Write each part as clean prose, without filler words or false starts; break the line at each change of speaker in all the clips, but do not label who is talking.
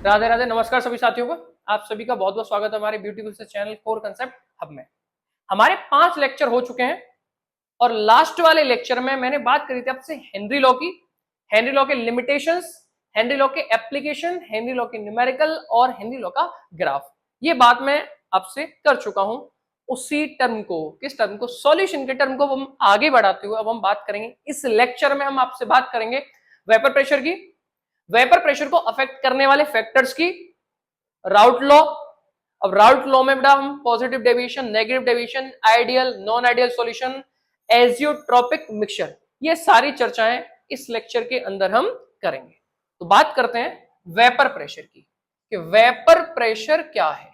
राधे राधे, नमस्कार सभी साथियों को। आप सभी का बहुत बहुत स्वागत है हमारे ब्यूटीफुल से चैनल कोर कंसेप्ट हब में। हमारे 5 लेक्चर हो चुके हैं और लास्ट वाले लेक्चर में मैंने बात करी थी आपसे हेनरी लॉ की, हेनरी लॉ के लिमिटेशंस, हेनरी लॉ के एप्लीकेशन, हेनरी लॉ के न्यूमेरिकल और हेनरी लॉ का ग्राफ। ये बात मैं आपसे कर चुका हूं। उसी टर्म को, किस टर्म को, सॉल्यूशन के टर्म को हम आगे बढ़ाते हुए अब हम बात करेंगे। इस लेक्चर में हम आपसे बात करेंगे वेपर प्रेशर की, वेपर प्रेशर को अफेक्ट करने वाले फैक्टर्स की, राउट लॉ। अब राउट लॉ में बेटा हम positive deviation, negative deviation, ideal, non ideal solution, azeotropic mixture, ये सारी चर्चाएं इस लेक्चर के अंदर हम करेंगे। तो बात करते हैं वेपर प्रेशर की कि वेपर प्रेशर क्या है।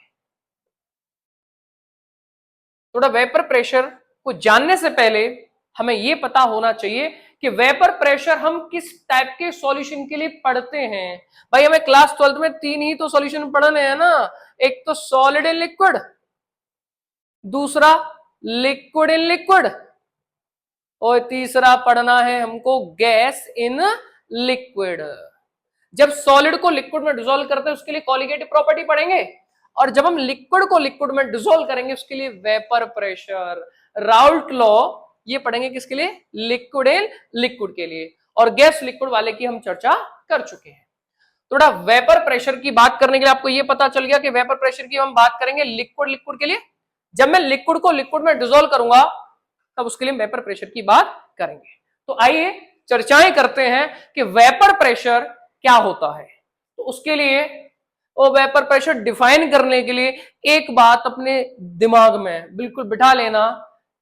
थोड़ा वेपर प्रेशर को जानने से पहले हमें यह पता होना चाहिए कि वेपर प्रेशर हम किस टाइप के सॉल्यूशन के लिए पढ़ते हैं। भाई हमें क्लास 12 में 3 ही तो सॉल्यूशन पढ़ने हैं ना, एक तो सॉलिड इन लिक्विड, दूसरा लिक्विड इन लिक्विड और तीसरा पढ़ना है हमको गैस इन लिक्विड। जब सॉलिड को लिक्विड में डिसॉल्व करते हैं उसके लिए कॉलिगेटिव प्रॉपर्टी पढ़ेंगे, और जब हम लिक्विड को लिक्विड में डिसॉल्व करेंगे उसके लिए वेपर प्रेशर, राउट लॉ, ये पढ़ेंगे किसके लिए, लिक्विड इन लिक्विड के लिए। और गैस लिक्विड वाले की हम चर्चा कर चुके हैं। थोड़ा वेपर प्रेशर की बात करने के लिए आपको यह पता चल गया कि वेपर प्रेशर की हम बात करेंगे लिक्विड लिक्विड के लिए। जब मैं लिक्विड को लिक्विड में डिसॉल्व करूंगा तब उसके लिए वेपर प्रेशर की बात करेंगे। तो आइए चर्चाएं करते हैं कि वेपर प्रेशर क्या होता है। तो उसके लिए वो वेपर प्रेशर डिफाइन करने के लिए एक बात अपने दिमाग में बिल्कुल बिठा लेना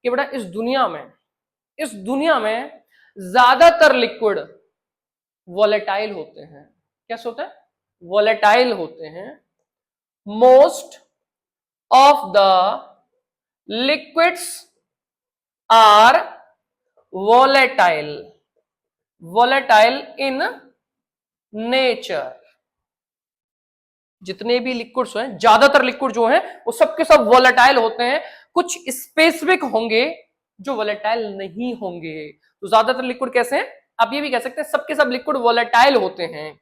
कि बेटा इस दुनिया में ज्यादातर लिक्विड वोलेटाइल होते हैं। कैसे होते हैं? वोलेटाइल होते हैं। Most of the liquids are volatile in nature. जितने भी लिक्विड्स हैं, ज्यादातर लिक्विड जो हैं वो सबके सब वोलेटाइल होते हैं। कुछ स्पेसिफिक होंगे जो वोलेटाइल नहीं होंगे। तो ज्यादातर लिक्विड कैसे हैं? आप ये भी कह सकते हैं सबके सब लिक्विड वोलेटाइल होते हैं।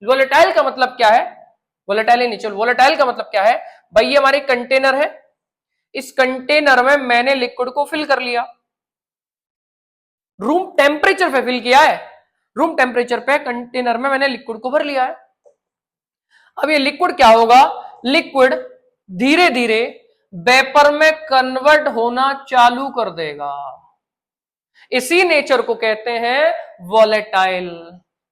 वोलेटाइल का मतलब क्या है? वोलेटाइल इन नेचर, वोलेटाइल का मतलब क्या है? भाई ये हमारी कंटेनर है, इस कंटेनर में मैंने लिक्विड को फिल कर लिया, रूम टेम्परेचर पे फिल किया है, रूम टेम्परेचर पे कंटेनर में मैंने लिक्विड को भर लिया है। अब ये लिक्विड क्या होगा? लिक्विड धीरे धीरे वेपर में कन्वर्ट होना चालू कर देगा। इसी नेचर को कहते हैं वोलेटाइल।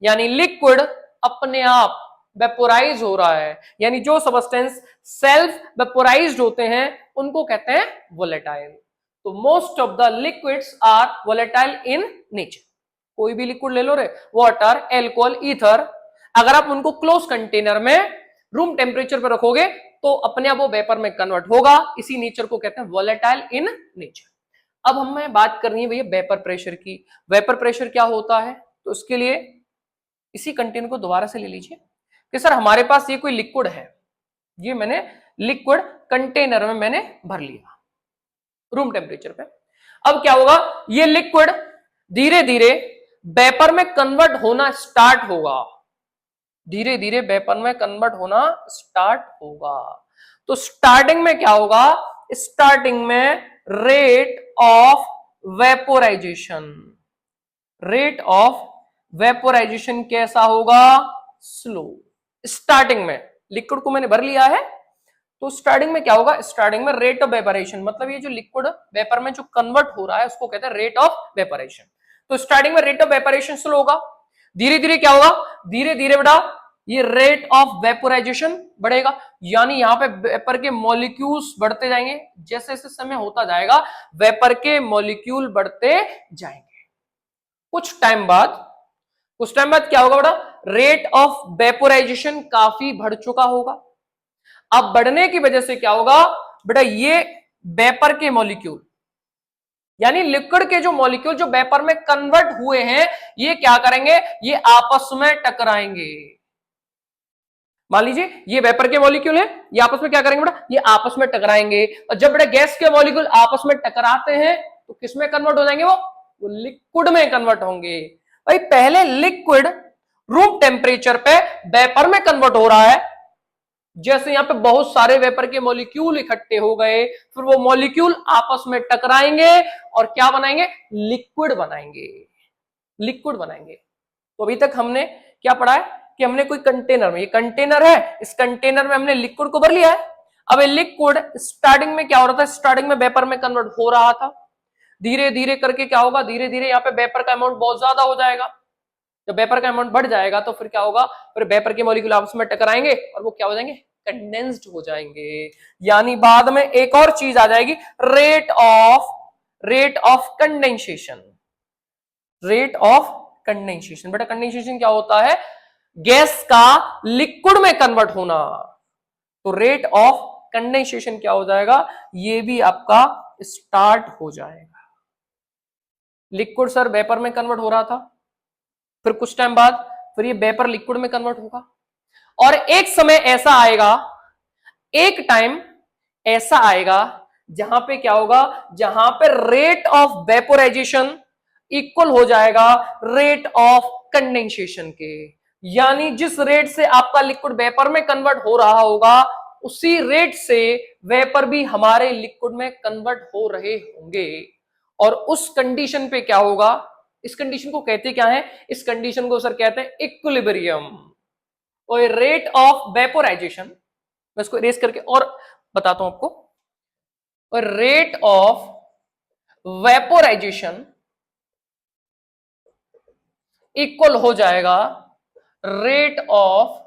यानी लिक्विड अपने आप वेपोराइज हो रहा है, यानी जो सबस्टेंस सेल्फ वेपोराइज्ड होते हैं उनको कहते हैं वोलेटाइल। तो most of the liquids are volatile in nature. कोई भी लिक्विड ले लो रे, वाटर, एल्कोहल, ईथर, अगर आप उनको क्लोज कंटेनर में रूम टेम्परेचर पर रखोगे तो अपने आप वो वेपर में कन्वर्ट होगा। इसी नेचर को कहते हैं वोलेटाइल इन नेचर। अब हमें बात करनी है भैया वेपर प्रेशर की। वेपर प्रेशर क्या होता है? तो उसके लिए इसी कंटेनर को दोबारा से ले लीजिए कि सर हमारे पास ये कोई लिक्विड है, ये मैंने लिक्विड कंटेनर में मैंने भर लिया रूम टेम्परेचर पे। अब क्या होगा? ये लिक्विड धीरे धीरे वेपर में कन्वर्ट होना स्टार्ट होगा, धीरे धीरे वेपर में कन्वर्ट होना स्टार्ट होगा। तो स्टार्टिंग में क्या होगा? स्टार्टिंग में rate of vaporisation, rate of vaporisation कैसा होगा? स्लो। स्टार्टिंग में लिक्विड को मैंने भर लिया है तो स्टार्टिंग में क्या होगा? स्टार्टिंग में रेट ऑफ वेपोरेशन, मतलब ये जो लिक्विड वेपर में जो कन्वर्ट हो रहा है उसको कहते हैं रेट ऑफ वेपोरेशन। तो स्टार्टिंग में रेट ऑफ वेपोरेशन स्लो होगा, धीरे धीरे क्या होगा? धीरे धीरे बेटा ये रेट ऑफ वेपोराइजेशन बढ़ेगा, यानी यहां पे वेपर के मॉलिक्यूल्स बढ़ते जाएंगे। जैसे जैसे समय होता जाएगा वेपर के मॉलिक्यूल बढ़ते जाएंगे। कुछ टाइम बाद क्या होगा बेटा? रेट ऑफ वेपोराइजेशन काफी बढ़ चुका होगा। अब बढ़ने की वजह से क्या होगा बेटा? ये वेपर के मॉलिक्यूल, यानी लिक्विड के जो मॉलिक्यूल जो वेपर में कन्वर्ट हुए हैं, ये क्या करेंगे? ये आपस में टकराएंगे। मान लीजिए ये वेपर के मॉलिक्यूल है, ये आपस में क्या करेंगे बेटा? ये आपस में टकराएंगे। और जब बेटा गैस के मॉलिक्यूल आपस में टकराते हैं तो किस में कन्वर्ट हो जाएंगे? वो लिक्विड में कन्वर्ट होंगे। भाई पहले लिक्विड रूम टेम्परेचर पे वेपर में कन्वर्ट हो रहा है, जैसे यहां पे बहुत सारे वेपर के मॉलिक्यूल इकट्ठे हो गए, फिर वो मॉलिक्यूल आपस में टकराएंगे और क्या बनाएंगे, लिक्विड बनाएंगे, लिक्विड बनाएंगे। तो अभी तक हमने क्या पढ़ा है कि हमने कोई कंटेनर में, ये कंटेनर है, इस कंटेनर में हमने लिक्विड को भर लिया है। अब ये लिक्विड स्टार्टिंग में क्या हो रहा था, स्टार्टिंग में वेपर में कन्वर्ट हो रहा था, धीरे धीरे करके क्या होगा, धीरे धीरे यहाँ पे वेपर का अमाउंट बहुत ज्यादा हो जाएगा। जब वेपर का अमाउंट बढ़ जाएगा तो फिर क्या होगा, फिर वेपर के मॉलिक्यूल आपस में टकराएंगे और वो क्या हो जाएंगे, कंडेंस्ड हो जाएंगे। यानी बाद में एक और चीज आ जाएगी, rate of condensation, rate of condensation. बेटा कंडेंसेशन क्या होता है, गैस का लिक्विड में कन्वर्ट होना। तो रेट ऑफ कंडेंसेशन क्या हो जाएगा, ये भी आपका स्टार्ट हो जाएगा। लिक्विड सर वेपर में कन्वर्ट हो रहा था, फिर कुछ टाइम बाद फिर ये वेपर लिक्विड में कन्वर्ट होगा, और एक समय ऐसा आएगा, एक टाइम ऐसा आएगा जहां पे क्या होगा, जहां पे रेट ऑफ वेपोराइजेशन इक्वल हो जाएगा रेट ऑफ कंडेंसेशन के। यानी जिस रेट से आपका लिक्विड वेपर में कन्वर्ट हो रहा होगा, उसी रेट से वेपर भी हमारे लिक्विड में कन्वर्ट हो रहे होंगे। और उस कंडीशन पे क्या होगा, इस कंडीशन को कहते क्या है, इस कंडीशन को सर कहते हैं इक्विलिब्रियम। और रेट ऑफ वेपोराइजेशन, मैं इसको इरेज करके और बताता हूं आपको, और रेट ऑफ वेपोराइजेशन इक्वल हो जाएगा रेट ऑफ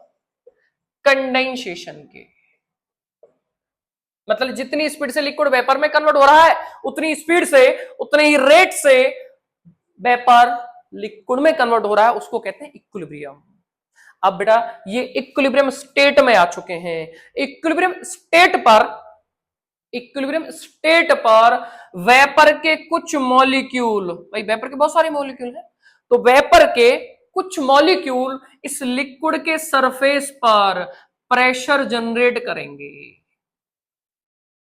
कंडेंसेशन के। मतलब जितनी स्पीड से लिक्विड वेपर में कन्वर्ट हो रहा है, उतनी स्पीड से, उतने ही रेट से वेपर लिक्विड में कन्वर्ट हो रहा है, उसको कहते हैं इक्विलिब्रियम। अब बेटा ये इक्विलिब्रियम स्टेट में आ चुके हैं। इक्विलिब्रियम स्टेट पर, इक्विलिब्रियम स्टेट पर वेपर के कुछ मॉलिक्यूल, भाई वेपर के बहुत सारे मॉलिक्यूल हैं, तो वेपर के कुछ मॉलिक्यूल इस लिक्विड के सरफेस पर प्रेशर जनरेट करेंगे,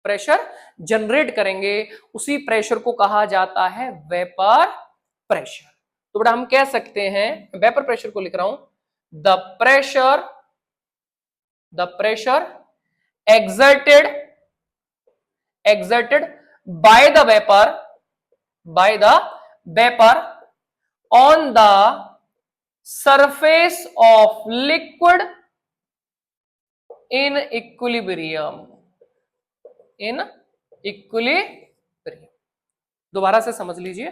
प्रेशर जनरेट करेंगे, उसी प्रेशर को कहा जाता है वेपर प्रेशर। तो बेटा हम कह सकते हैं, वेपर प्रेशर को लिख रहा हूं, the pressure exerted by the vapor on the surface of liquid in equilibrium, दोबारा से समझ लीजिए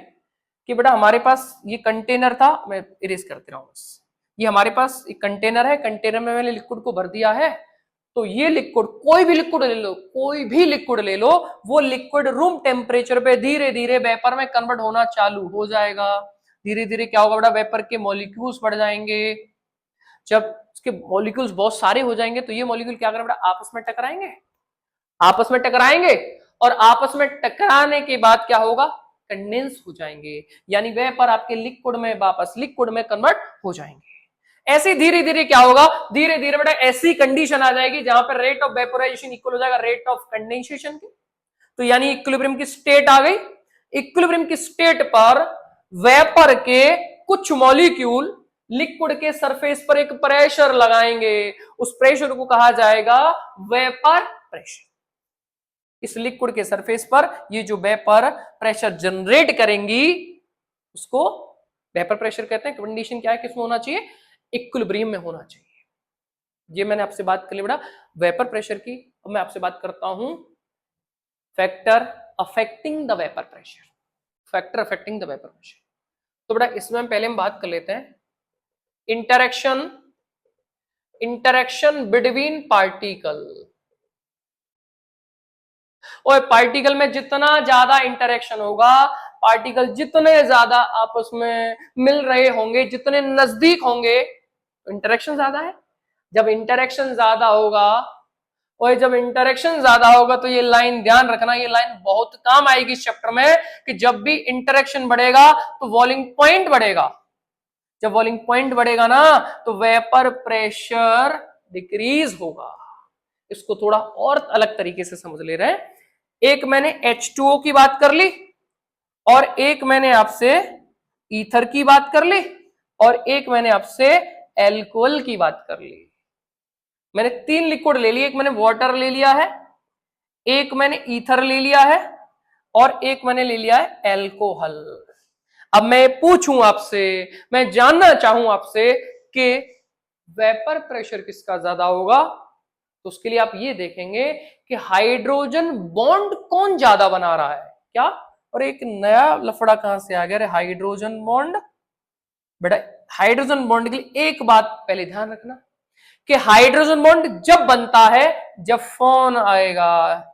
कि बेटा हमारे पास ये कंटेनर था, मैं इरेज करते रहा हूं बस, ये हमारे पास एक कंटेनर है, कंटेनर में मैंने लिक्विड को भर दिया है। तो ये लिक्विड, कोई भी लिक्विड ले लो, कोई भी लिक्विड ले लो, वो लिक्विड रूम टेम्परेचर पे धीरे धीरे वेपर में कन्वर्ट होना चालू हो जाएगा। धीरे धीरे क्या होगा बेटा, वेपर के मॉलिक्यूल्स बढ़ जाएंगे। जब उसके मॉलिक्यूल्स बहुत सारे हो जाएंगे तो ये मॉलिक्यूल क्या करेंगे बेटा, आपस में टकराएंगे, आपस में टकराएंगे, और आपस में टकराने के बाद क्या होगा, कंडेंस हो जाएंगे। यानी वेपर आपके लिक्विड में वापस लिक्विड में कन्वर्ट हो जाएंगे। ऐसे धीरे धीरे क्या होगा, धीरे धीरे बेटा ऐसी कंडीशन आ जाएगी जहां पर रेट ऑफ वेपोराइजेशन इक्वल हो जाएगा रेट ऑफ कंडेंसेशन के। तो यानी इक्विलिब्रियम की स्टेट आ गई। इक्विलिब्रियम की स्टेट पर वेपर के कुछ मॉलिक्यूल लिक्विड के सरफेस पर एक प्रेशर लगाएंगे, उस प्रेशर को कहा जाएगा वेपर प्रेशर। इस लिक्विड के सरफेस पर ये जो वेपर प्रेशर जनरेट करेंगी उसको वेपर प्रेशर कहते हैं। कंडीशन क्या है, किसमें होना चाहिए, इक्विलिब्रियम में होना चाहिए। ये मैंने आपसे बात कर ली बेटा वेपर प्रेशर की। अब मैं आपसे बात करता हूं factor affecting the vapour pressure, factor affecting the vapour pressure. तो बेटा इसमें पहले हम बात कर लेते हैं इंटरेक्शन बिटवीन पार्टिकल। और पार्टिकल में जितना ज्यादा इंटरेक्शन होगा, पार्टिकल जितने ज्यादा आपस में मिल रहे होंगे, जितने नजदीक होंगे, इंटरेक्शन ज्यादा है। जब इंटरेक्शन ज्यादा होगा, और जब इंटरेक्शन ज्यादा होगा तो ये लाइन ध्यान रखना, ये लाइन बहुत काम आएगी इस चैप्टर में, कि जब भी इंटरेक्शन बढ़ेगा तो बॉइलिंग पॉइंट बढ़ेगा। जब बॉइलिंग पॉइंट बढ़ेगा ना तो वेपर प्रेशर डिक्रीज होगा। इसको थोड़ा और अलग तरीके से समझ ले रहे हैं। एक मैंने H2O की बात कर ली, और एक मैंने आपसे ईथर की बात कर ली, और एक मैंने आपसे एल्कोहल की बात कर ली। मैंने 3 लिक्विड ले लिए, एक मैंने वाटर ले लिया है, एक मैंने ईथर ले लिया है, और एक मैंने ले लिया है एल्कोहल। अब मैं पूछूं आपसे, मैं जानना चाहूं आपसे कि वेपर प्रेशर किसका ज्यादा होगा, तो उसके लिए आप ये देखेंगे कि हाइड्रोजन बॉन्ड कौन ज्यादा बना रहा है। क्या? और एक नया लफड़ा कहां से आ गया, हाइड्रोजन बॉन्ड। बेटा हाइड्रोजन बॉन्ड के लिए एक बात पहले ध्यान रखना कि हाइड्रोजन बॉन्ड जब बनता है जब फोन आएगा,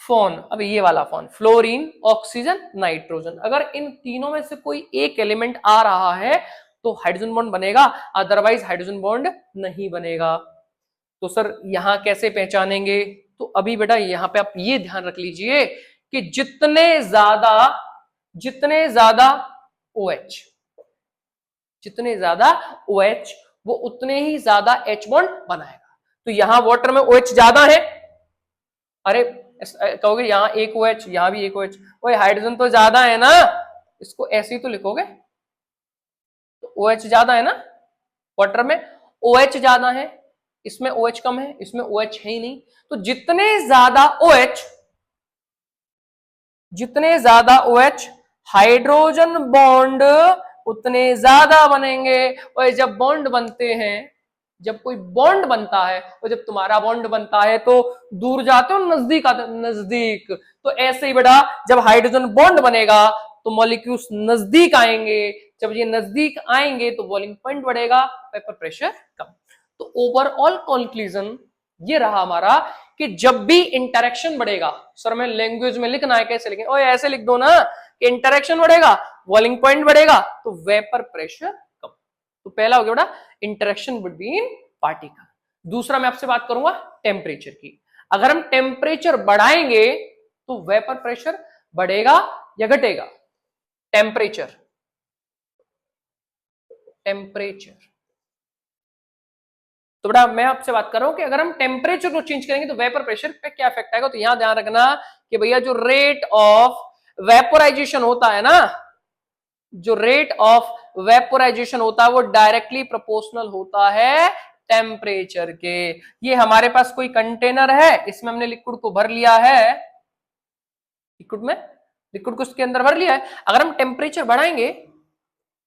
फोन, अब ये वाला फोन, फ्लोरीन, ऑक्सीजन, नाइट्रोजन, अगर इन तीनों में से कोई एक एलिमेंट आ रहा है तो हाइड्रोजन बॉन्ड बनेगा, अदरवाइज हाइड्रोजन बॉन्ड नहीं बनेगा। तो सर यहां कैसे पहचानेंगे, तो अभी बेटा यहां पे आप ये ध्यान रख लीजिए कि जितने ज्यादा OH, जितने ज्यादा OH वो उतने ही ज्यादा H बॉन्ड बनाएगा। तो यहां वाटर में OH ज्यादा है, अरे कहोगे यहां एक OH, यहां भी एक OH, ओए हाइड्रोजन तो ज्यादा है ना, इसको ऐसे ही तो लिखोगे, तो OH ज्यादा है ना, वाटर में OH ज्यादा है, इसमें OH कम है, इसमें OH है ही नहीं। तो जितने ज्यादा OH हाइड्रोजन बॉन्ड उतने ज्यादा बनेंगे। और जब बॉन्ड बनते हैं, जब कोई बॉन्ड बनता है, और जब तुम्हारा बॉन्ड बनता है तो दूर जाते हो, नजदीक आते हो, नजदीक। तो ऐसे ही बेटा जब हाइड्रोजन बॉन्ड बनेगा तो मॉलिक्यूल्स नजदीक आएंगे, जब ये नजदीक आएंगे तो बॉइलिंग पॉइंट बढ़ेगा, वेपर प्रेशर कम। तो ओवरऑल कंक्लूजन ये रहा हमारा कि जब भी इंटरेक्शन बढ़ेगा, सर मैं लैंग्वेज में लिखना है कैसे लिखें, ओए ऐसे लिख दो ना कि इंटरेक्शन बढ़ेगा, बॉइलिंग पॉइंट बढ़ेगा, तो वेपर प्रेशर कम। तो पहला हो गया बेटा इंटरेक्शन बिटवीन पार्टिकल। दूसरा मैं आपसे बात करूंगा टेम्परेचर की। अगर हम टेम्परेचर बढ़ाएंगे तो वेपर प्रेशर बढ़ेगा या घटेगा? Temperature, temperature. तो बेटा मैं आपसे बात कर रहा हूं कि अगर हम टेम्परेचर को चेंज करेंगे तो वेपर प्रेशर पे क्या इफेक्ट आएगा। तो यहां ध्यान रखना कि भैया जो रेट ऑफ वेपोराइजेशन होता है ना, जो रेट ऑफ वेपोराइजेशन होता है वो डायरेक्टली प्रोपोर्शनल होता है टेम्परेचर के। ये हमारे पास कोई कंटेनर है, इसमें हमने लिक्विड को भर लिया है, लिक्विड को इसके अंदर भर लिया है। अगर हम टेम्परेचर बढ़ाएंगे,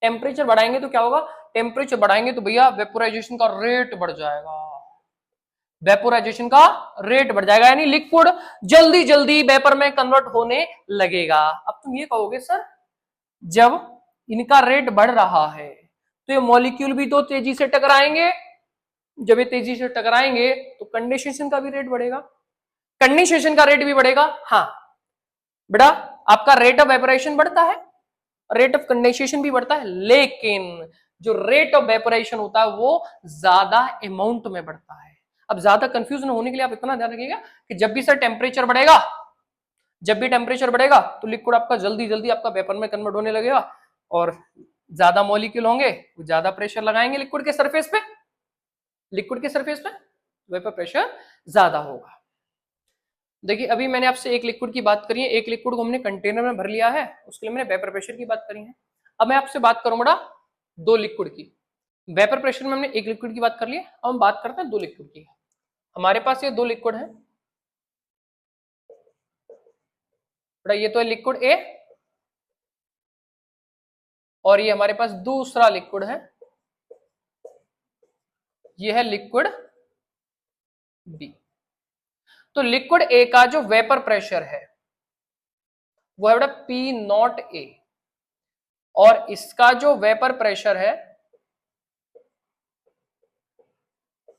टेम्परेचर बढ़ाएंगे तो क्या होगा, टेम्परेचर बढ़ाएंगे तो भैया वेपोराइजेशन का रेट बढ़ जाएगा, वेपोराइजेशन का रेट बढ़ जाएगा, यानी लिक्विड जल्दी जल्दी वेपर में कन्वर्ट होने लगेगा। अब तुम ये कहोगे सर जब इनका रेट बढ़ रहा है तो ये मॉलिक्यूल भी तो तेजी से टकराएंगे, जब ये तेजी से टकराएंगे तो कंडेंसेशन का भी रेट बढ़ेगा, कंडेंसेशन का रेट भी बढ़ेगा। हाँ बेटा आपका रेट ऑफ वेपोरेशन बढ़ता है, रेट ऑफ कंडेंसेशन भी बढ़ता है, लेकिन जो रेट ऑफ वेपोरेशन होता है वो ज्यादा अमाउंट में बढ़ता है। अब ज्यादा कंफ्यूजन होने के लिए आप इतना ध्यान रखिएगा कि जब भी सर टेम्परेचर बढ़ेगा, जब भी टेम्परेचर बढ़ेगा तो लिक्विड आपका जल्दी जल्दी आपका वेपर में कन्वर्ट होने लगेगा, और ज्यादा मॉलिक्यूल होंगे वो ज्यादा प्रेशर लगाएंगे लिक्विड के सरफेस पे, लिक्विड के सरफेस पे वेपर प्रेशर ज्यादा होगा। देखिए अभी मैंने आपसे एक लिक्विड की बात करी है, एक लिक्विड को हमने कंटेनर में भर लिया है, उसके लिए मैंने वेपर प्रेशर की बात करी है। अब मैं आपसे बात करूं बेटा दो लिक्विड की। वेपर प्रेशर में हमने एक लिक्विड की बात कर ली है, अब हम बात करते हैं दो लिक्विड की। हमारे पास ये दो लिक्विड है बेटा, ये तो है लिक्विड ए, और ये हमारे पास दूसरा लिक्विड है, ये है लिक्विड बी। तो लिक्विड ए का जो वेपर प्रेशर है वो है बेटा P0A, और इसका जो वेपर प्रेशर है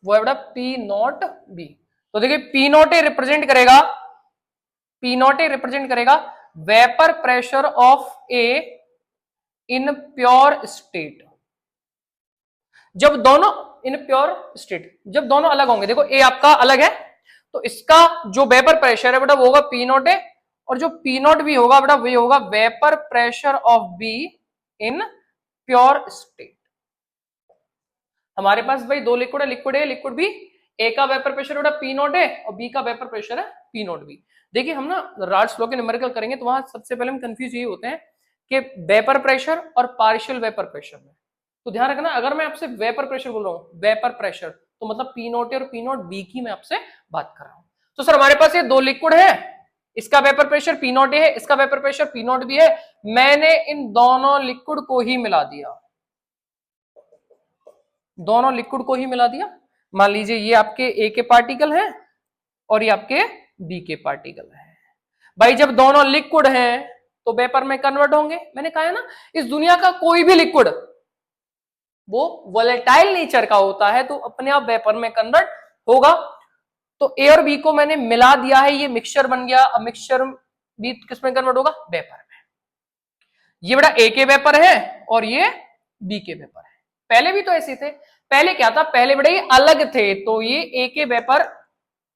वो है बेटा P0B। तो देखिए P0A रिप्रेजेंट करेगा, P0A रिप्रेजेंट करेगा vapour pressure of A in pure state. जब दोनों इन प्योर स्टेट, जब दोनों अलग होंगे, देखो ए आपका अलग है तो इसका जो वेपर प्रेशर है बेटा वो होगा P0A, और जो P0B होगा बेटा वो होगा vapour pressure of be in pure state. हमारे पास भाई दो लिक्विड है, लिक्विड ए लिक्विड बी, ए का वेपर प्रेशर बेटा P0A और बी का वेपर प्रेशर है P0B। देखिए हम ना राल्स लॉ के न्यूमेरिकल करेंगे तो वहां सबसे पहले हम कंफ्यूज ये होते हैं कि वेपर प्रेशर और पार्शियल वेपर प्रेशर में। तो ध्यान रखना अगर मैं आपसे वेपर प्रेशर बोल रहा हूं, वेपर प्रेशर, तो मतलब पी नोट और पी नोट बी की मैं आपसे बात कर रहा हूं। तो सर हमारे पास ये दो लिक्विड है, इसका vapour pressure P naught A है, इसका vapour pressure P naught B है, मैंने इन दोनों लिक्विड को ही मिला दिया, दोनों लिक्विड को ही मिला दिया। मान लीजिए ये आपके ए के पार्टिकल हैं और ये आपके बी के पार्टिकल हैं। भाई जब दोनों लिक्विड हैं तो वेपर में कन्वर्ट होंगे। मैंने कहा है ना, इस दुनिया का कोई भी लिक्विड वो वोलेटाइल नेचर का होता है तो अपने आप वेपर में कन्वर्ट होगा। तो ए और बी को मैंने मिला दिया है, ये मिक्सचर बन गया। अब मिक्सचर बी किसमें कन्वर्ट होगा? वेपर में। ये बड़ा ए के वेपर है और ये बी के वेपर है। पहले भी तो ऐसे थे, पहले क्या था, पहले बड़े ये अलग थे, तो ये ए के वेपर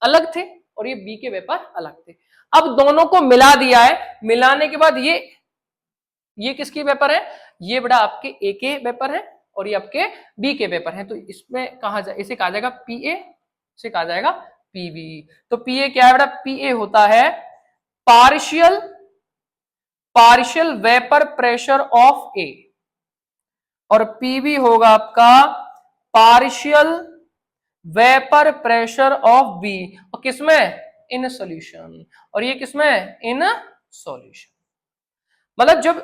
अलग थे और ये बी के वेपर अलग थे। अब दोनों को मिला दिया है, मिलाने के बाद ये किसकी वेपर है? ये बड़ा आपके ए के वेपर है और ये आपके बी के वेपर है। तो इसमें कहा जाए, इसे कहा जाएगा पी ए, इसे कहा जाएगा पीबी। तो पी ए क्या है बेटा? पी ए होता है partial vapour pressure of A और पीबी होगा आपका partial vapour pressure of B. और किसमें? In solution. और ये किसमें? In solution. मतलब जब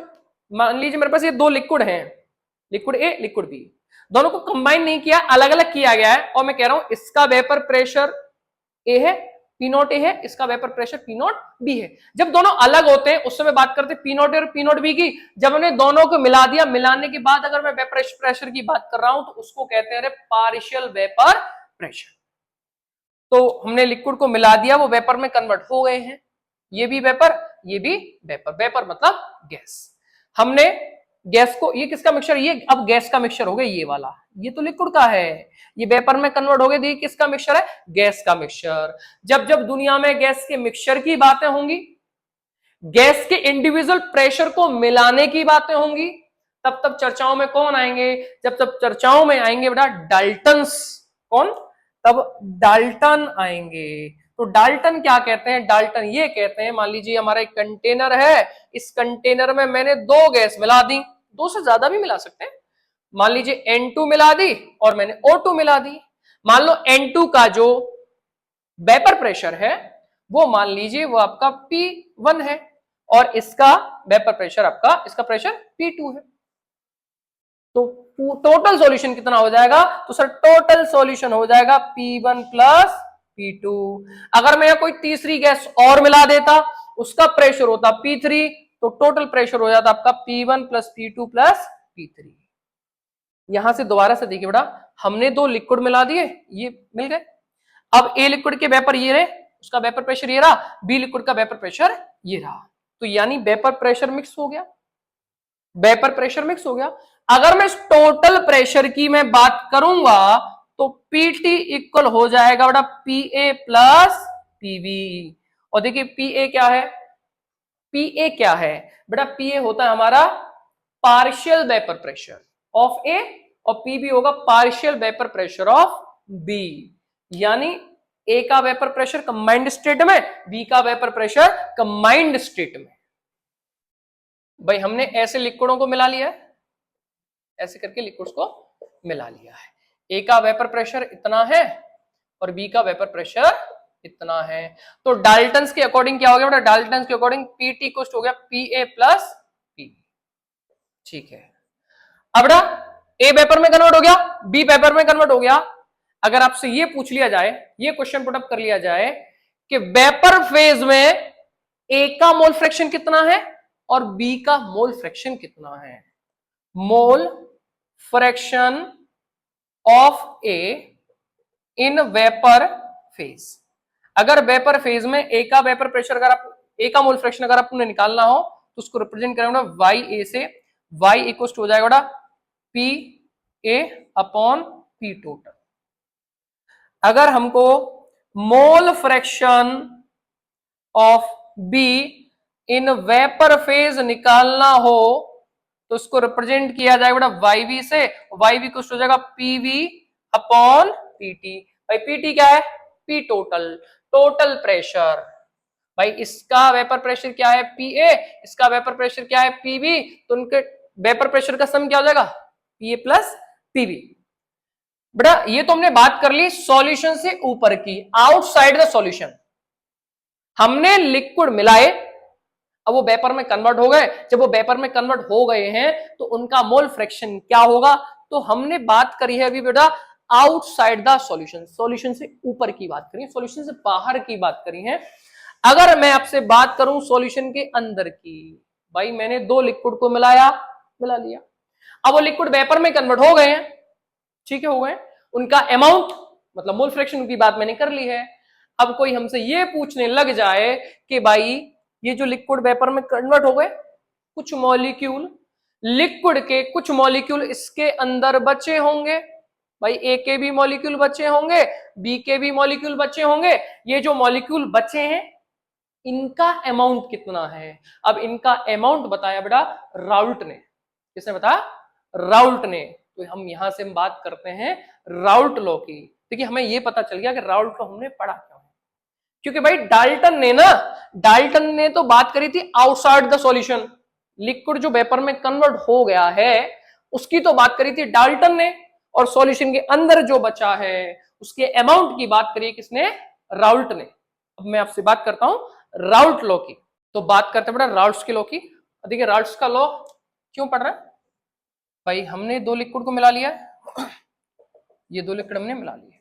मान लीजिए मेरे पास ये दो लिक्विड हैं, लिक्विड ए लिक्विड बी, दोनों को कंबाइन नहीं किया, अलग अलग किया गया है और मैं कह रहा हूं इसका वेपर प्रेशर ए है, पी नोट ए है, इसका vapour pressure P naught B है। जब दोनों अलग होते हैं उस समय बात करते हैं पी नोट ए और पी नोट बी की। जब हमने दोनों को मिला दिया, मिलाने के बाद अगर मैं वेपर प्रेशर की बात कर रहा हूं तो उसको कहते हैं पार्शियल वेपर प्रेशर। तो हमने लिक्विड को मिला दिया, वो वेपर में कन्वर्ट हो गए हैं, ये भी वेपर, ये भी वेपर। वेपर मतलब गैस। हमने गैस को, ये किसका मिक्सचर? ये अब गैस का मिक्सचर हो गया ये वाला, ये तो लिक्विड का है, ये वेपर में कन्वर्ट हो गया, ये किसका मिक्सचर है? गैस का मिक्सचर। जब जब दुनिया में गैस के मिक्सचर की बातें होंगी, गैस के इंडिविजुअल प्रेशर को मिलाने की बातें होंगी, तब तब चर्चाओं में कौन आएंगे? जब तब चर्चाओं में आएंगे बेटा डाल्टन्स। कौन? तब डाल्टन आएंगे। तो डाल्टन क्या कहते हैं? डाल्टन ये कहते हैं, मान लीजिए हमारा एक कंटेनर है, इस कंटेनर में मैंने दो गैस मिला दी, दो से ज्यादा भी मिला सकते हैं। मान लीजिए N2 मिला दी और मैंने O2 मिला दी। मान लो N2 का जो वेपर प्रेशर है वो मान लीजिए वो आपका P1 है और इसका वेपर प्रेशर आपका, इसका प्रेशर P2 है। तो टोटल सॉल्यूशन कितना हो जाएगा? तो सर टोटल सॉल्यूशन हो जाएगा P1 प्लस P2। अगर मैं कोई तीसरी गैस और मिला देता, उसका प्रेशर होता P3, तो टोटल प्रेशर हो जाता आपका P1 plus P2 plus P3। यहां से दोबारा से देखिए बेटा, हमने दो लिक्विड मिला दिए, ये मिल गए। अब ए लिक्विड के वेपर ये रहे, उसका वेपर प्रेशर ये रहा, बी लिक्विड का वेपर प्रेशर ये रहा, तो यानी वेपर प्रेशर मिक्स हो गया, वेपर प्रेशर मिक्स हो गया। अगर मैं इस टोटल प्रेशर की मैं बात करूंगा तो पीटी इक्वल हो जाएगा बेटा पीए प्लस पीवी। और देखिए पीए क्या है? पीए क्या है बेटा? पीए होता है हमारा partial vapour pressure of A और पीबी होगा partial vapour pressure of B. यानी ए का वेपर प्रेशर कंबाइंड स्टेट में, बी का वेपर प्रेशर कंबाइंड स्टेट में। भाई हमने ऐसे लिक्विडों को मिला लिया है, ऐसे करके लिक्विड्स को मिला लिया है। ए का वेपर प्रेशर इतना है और बी का वेपर प्रेशर इतना है। तो डाल्टन्स के अकॉर्डिंग क्या हो गया बेटा? डाल्टन्स के अकॉर्डिंग पीटी इक्वल हो गया पीए प्लस पी। ठीक है। अब बेटा ए वेपर में कन्वर्ट हो गया, बी वेपर में कन्वर्ट हो गया। अगर आपसे ये पूछ लिया जाए, ये क्वेश्चन पुट अप कर लिया जाए कि वेपर फेज में ए का मोल फ्रैक्शन कितना है और बी का मोल फ्रैक्शन कितना है? मोल fraction of A in vapour phase. अगर वेपर फेज में ए का वेपर प्रेशर, अगर आप ए का मोल फ्रैक्शन अगर आपने निकालना हो तो उसको रिप्रेजेंट करेंगे वाई ए से, वाई इक्वल हो जाएगा बेटा P A upon P total. अगर हमको मोल fraction of be in vapour phase निकालना हो तो उसको रिप्रेजेंट किया जाएगा बेटा वाई वी से, वाई वी कुछ हो जाएगा पीवी अपॉन पीटी। भाई पीटी क्या है? P total, total pressure. भाई इसका वेपर प्रेशर क्या है? पीए, इसका वेपर प्रेशर क्या है? पीवी। तो उनके वेपर प्रेशर का सम क्या हो जाएगा? पीए प्लस पीवी। बेटा ये तो हमने बात कर ली सॉल्यूशन से ऊपर की, आउटसाइड द सॉल्यूशन हमने लिक्विड मिलाए, अब वो वेपर में कन्वर्ट हो गए। जब वो वेपर में कन्वर्ट हो गए हैं तो उनका मोल फ्रैक्शन क्या होगा? तो हमने बात करी है अभी बेटा आउटसाइड द सॉल्यूशन, सॉल्यूशन से ऊपर की बात करी, सॉल्यूशन से बाहर की बात करी है। अगर मैं आपसे बात करूं सॉल्यूशन के अंदर की, भाई मैंने दो लिक्विड को मिला लिया, अब वो लिक्विड वेपर में कन्वर्ट हो गए हैं, ठीक है, हो गए, उनका अमाउंट मतलब मोल फ्रैक्शन की बात मैंने कर ली है। अब कोई हमसे ये पूछने लग जाए कि भाई ये जो लिक्विड वेपर में कन्वर्ट हो गए, कुछ मॉलिक्यूल लिक्विड के कुछ मॉलिक्यूल इसके अंदर बचे होंगे, भाई ए के भी मॉलिक्यूल बचे होंगे, बी के भी मॉलिक्यूल बचे होंगे, ये जो मॉलिक्यूल बचे हैं इनका अमाउंट कितना है? अब इनका अमाउंट बताया बेटा राउल्ट ने, किसने बताया? राउल्ट ने। तो हम यहां से हम बात करते हैं राउल्ट लॉ की। देखिए हमें यह पता चल गया कि राउल्ट लॉ हमने पढ़ा क्यों है, क्योंकि भाई डाल्टन ने तो बात करी थी आउटसाइड द सॉल्यूशन, लिक्विड जो वेपर में कन्वर्ट हो गया है उसकी तो बात करी थी डाल्टन ने, और सॉल्यूशन के अंदर जो बचा है उसके अमाउंट की बात करी किसने? राउल्ट ने। अब मैं आपसे बात करता हूं राउल्ट लॉ की। तो बात करते हैं बेटा राउल्ट्स के लॉ की। देखिए राउल्ट्स का लॉ क्यों पढ़ रहे हैं भाई? हमने दो लिक्विड को मिला लिया, ये दो लिक्विड हमने मिला लिए,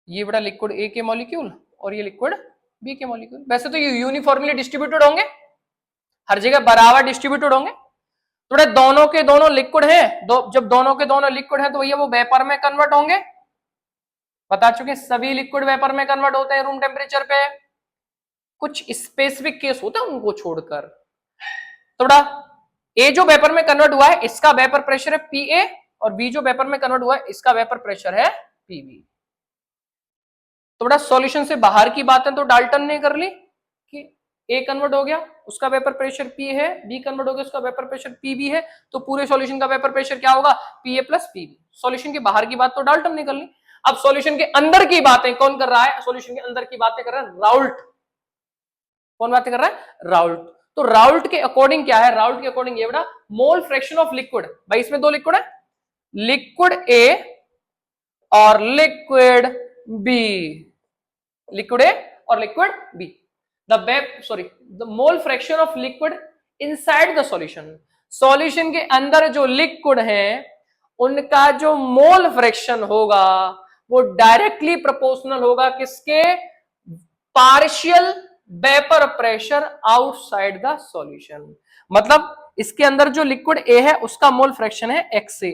ये बड़ा लिक्विड ए के मॉलिक्यूल और ये लिक्विड बी के मॉलिक्यूल। वैसे तो ये यूनिफॉर्मली डिस्ट्रीब्यूटेड होंगे, हर जगह बराबर डिस्ट्रीब्यूटेड होंगे, थोड़े दोनों के दोनों लिक्विड हैं, जब दोनों के दोनों लिक्विड हैं तो भैया वो वेपर में कन्वर्ट होंगे, बता चुके सभी लिक्विड वेपर में कन्वर्ट होते हैं रूम टेम्परेचर पे, कुछ स्पेसिफिक केस होते हैं उनको छोड़कर। थोड़ा ए जो वेपर में कन्वर्ट हुआ है इसका वेपर प्रेशर है पीए, और बी जो वेपर में कन्वर्ट हुआ है इसका वेपर प्रेशर है पीबी। तो बड़ा सॉल्यूशन से बाहर की बात है तो डाल्टन ने कर ली कि ए कन्वर्ट हो गया उसका वेपर प्रेशर पी है, बी कन्वर्ट हो गया उसका वेपर प्रेशर पीबी है, तो पूरे सॉल्यूशन का वेपर प्रेशर क्या होगा? पीए प्लस पीबी। सॉल्यूशन के बाहर की बात तो डाल्टन ने कर ली। अब सॉल्यूशन के अंदर की बातें कौन कर रहा है? सॉल्यूशन के अंदर की बातें कर रहा है राउल्ट। कौन बातें कर रहा है? राउल्ट। तो राउल्ट के अकॉर्डिंग क्या है? राउल्ट के अकॉर्डिंग ये बेटा मोल फ्रैक्शन ऑफ लिक्विड, भाई इसमें दो लिक्विड है, लिक्विड ए और लिक्विड बी, लिक्विड ए और liquid B, the mole fraction of liquid inside the solution, solution के अंदर जो लिक्विड है उनका जो मोल फ्रैक्शन होगा वो डायरेक्टली प्रोपोर्शनल होगा किसके? Partial vapour pressure outside the solution. मतलब इसके अंदर जो लिक्विड ए है उसका मोल फ्रैक्शन है एक्स ए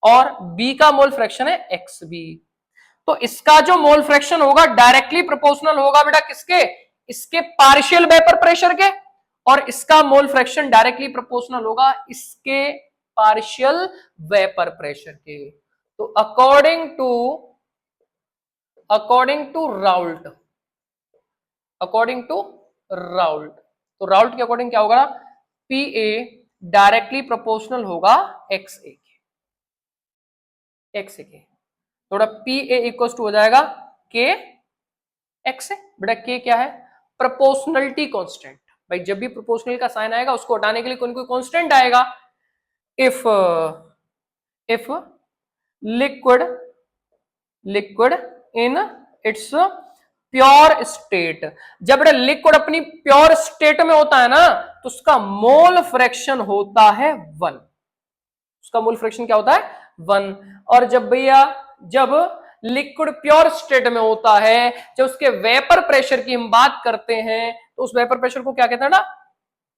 और बी का मोल फ्रैक्शन है एक्स बी, तो इसका जो मोल फ्रैक्शन होगा डायरेक्टली प्रोपोर्शनल होगा बेटा किसके? इसके पार्शियल वेपर प्रेशर के, और इसका मोल फ्रैक्शन डायरेक्टली प्रोपोर्शनल होगा इसके पार्शियल वेपर प्रेशर के। तो अकॉर्डिंग टू राउल्ट, तो राउल्ट के अकॉर्डिंग क्या होगा? पी ए डायरेक्टली प्रोपोर्शनल होगा एक्स ए के, थोड़ा पी ए इक्वल टू हो जाएगा के एक्स ए। बेटा के क्या है? Proportionality constant. भाई जब भी प्रोपोर्शनल का साइन आएगा उसको हटाने के लिए कोई कोई कांस्टेंट आएगा। If liquid in its pure state, जब बेटा लिक्विड अपनी प्योर स्टेट में होता है ना तो उसका मोल फ्रैक्शन होता है 1, उसका मोल फ्रैक्शन क्या होता है? 1। और जब भैया जब लिक्विड प्योर स्टेट में होता है, जब उसके वेपर प्रेशर की हम बात करते हैं तो उस वेपर प्रेशर को क्या कहते हैं ना?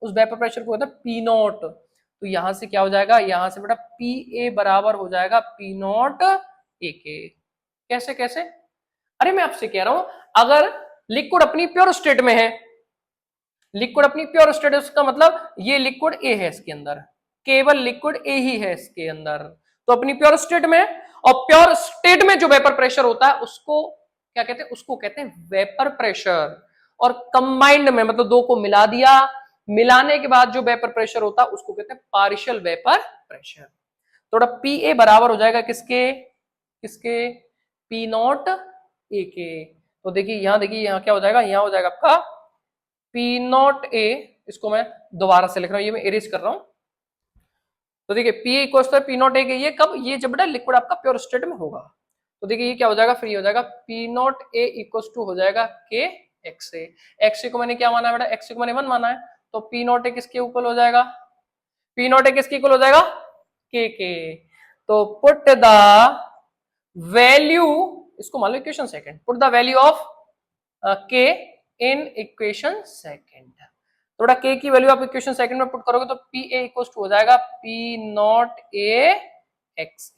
उस वेपर प्रेशर को कहते हैं पी नॉट। तो यहां से क्या हो जाएगा? यहां से बेटा पी ए बराबर हो जाएगा पी नॉट ए के। कैसे कैसे? अरे मैं आपसे कह रहा हूं अगर लिक्विड अपनी प्योर स्टेट में है, लिक्विड अपनी प्योर स्टेट है उसका मतलब ये लिक्विड ए है, इसके अंदर केवल लिक्विड ए ही है इसके अंदर, तो अपनी प्योर स्टेट में, और प्योर स्टेट में जो वेपर प्रेशर होता है उसको क्या कहते हैं? उसको कहते हैं वेपर प्रेशर। और कंबाइंड में मतलब दो को मिला दिया, मिलाने के बाद जो वेपर प्रेशर होता है उसको कहते हैं पार्शियल वेपर प्रेशर। थोड़ा पी ए बराबर हो जाएगा किसके? किसके? पी नॉट ए के। तो देखिए यहां क्या हो जाएगा? यहां हो जाएगा आपका पी नॉट ए, इसको मैं दोबारा से लिख रहा हूं, ये मैं इरेज कर रहा हूं, तो देखिए P equals to P naught A, ये कब, ये जब बेटा लिक्विड आपका प्योर स्टेट में होगा। तो देखिए ये क्या हो जाएगा, फ्री हो जाएगा, P naught A equals to हो जाएगा के एक्स ए। एक्स ए को मैंने क्या माना है बेटा, एक्स ए को मैंने 1 माना है, तो पी नॉट ए किसके इक्वल हो जाएगा, पी नॉट ए किसके इक्वल हो जाएगा, के। तो पुट द वैल्यू, इसको मान लो equation second, put the value of K in equation second. थोड़ा के की वैल्यू आप इक्वेशन सेकंड में पुट करोगे तो पी ए इक्वल टू हो जाएगा पी नॉट ए एक्स ए।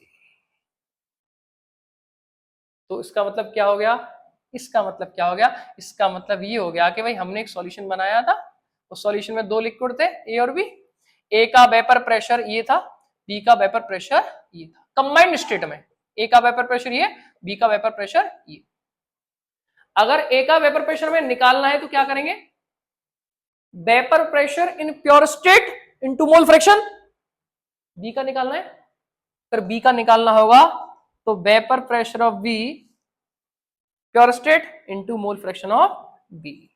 तो इसका मतलब क्या हो गया, इसका मतलब क्या हो गया, इसका मतलब ये हो गया कि भाई हमने एक सॉल्यूशन बनाया था, उस सॉल्यूशन में दो लिक्विड थे ए और बी, ए का वेपर प्रेशर ये था, बी का वेपर प्रेशर ये था, कंबाइंड स्टेट में ए का वेपर प्रेशर ये, बी का वेपर प्रेशर ये। अगर ए का वेपर प्रेशर में निकालना है तो क्या करेंगे, vapour pressure in pure state into mole fraction, B का निकालना है, अगर बी का निकालना होगा तो vapour pressure of B pure state into mole fraction of B.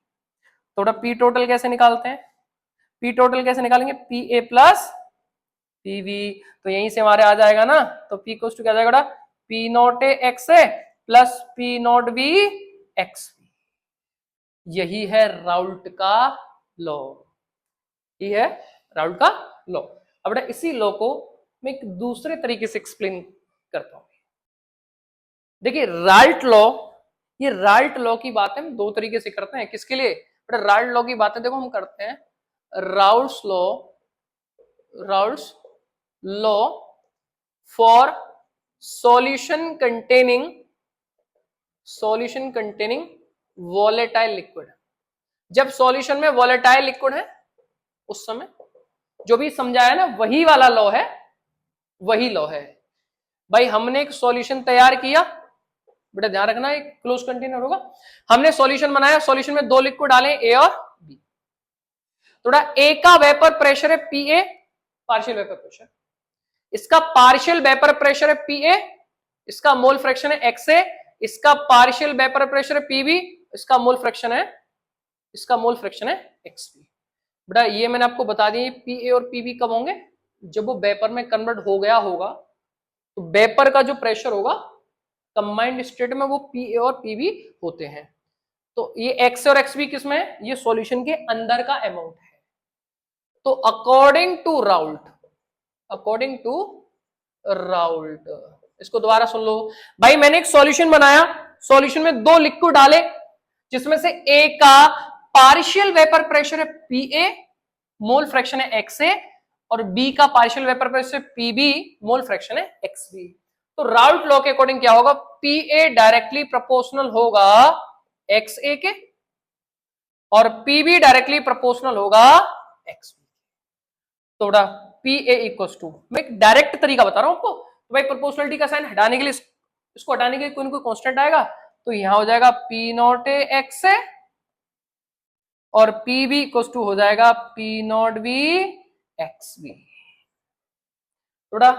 थोड़ा पी टोटल कैसे निकालते हैं, पी टोटल कैसे निकालेंगे, P A plus P B, तो यहीं से हमारे आ जाएगा ना, तो पी कोस टू क्या जाएगा, P naught A X A plus P naught B X B. यही है राउल्ट का लॉ, ये है राउल्ट का लॉ। अब बेटा इसी लॉ को मैं एक दूसरे तरीके से एक्सप्लेन करता हूं। देखिए राल्ट लॉ, ये राल्ट लॉ की बातें हम दो तरीके से करते हैं, किसके लिए बेटा, राल्ट लॉ की बातें देखो हम करते हैं Raoult's law, Raoult's law for solution containing volatile liquid. जब सॉल्यूशन में वॉलेटाइल लिक्विड है उस समय जो भी समझाया ना वही वाला लॉ है, वही लॉ है। भाई हमने एक सॉल्यूशन तैयार किया, बेटा ध्यान रखना एक क्लोज कंटेनर होगा, हमने सॉल्यूशन बनाया, सॉल्यूशन में दो लिक्विड डाले ए और बी, थोड़ा ए का वेपर प्रेशर है पी ए, पार्शियल वेपर प्रेशर, इसका पार्शियल वेपर प्रेशर है पी ए, इसका मोल फ्रैक्शन है एक्स ए, इसका पार्शियल वेपर प्रेशर है पी बी, इसका मोल फ्रैक्शन है एक्स बी। बेटा ये मैंने आपको बता दिया पी ए और पी बी कब होंगे, जब वो वेपर में कन्वर्ट हो गया होगा, तो वेपर का जो प्रेशर होगा कंबाइंड स्टेट में वो पी ए और पी बी होते हैं। तो ये एक्स और एक्स बी किसमें है, ये सॉल्यूशन के अंदर का अमाउंट है। तो अकॉर्डिंग टू राउल्ट, इसको दोबारा सुन लो भाई, मैंने एक सॉल्यूशन बनाया, सॉल्यूशन में दो लिक्विड डाले, जिसमें से ए का पार्शियल वेपर प्रेशर है पी ए, मोल फ्रैक्शन है एक्स ए, और बी का partial vapour pressure P B, mole fraction है एक्स बी। तो राउल्ट लॉ के अकॉर्डिंग क्या होगा, पी ए डायरेक्टली प्रोपोर्शनल होगा एक्स ए के, और पी बी डायरेक्टली प्रोपोर्शनल होगा एक्स बी। तो बेटा पी ए इक्वल्स टू, मैं एक डायरेक्ट तरीका बता रहा हूं आपको, तो भाई प्रोपोर्शनलिटी का साइन हटाने के लिए, इसको हटाने के लिए कोई ना कोई कांस्टेंट आएगा, तो यहां हो जाएगा P naught A X A, और पी बी इक्वल्स टू हो जाएगा P naught B X B. थोड़ा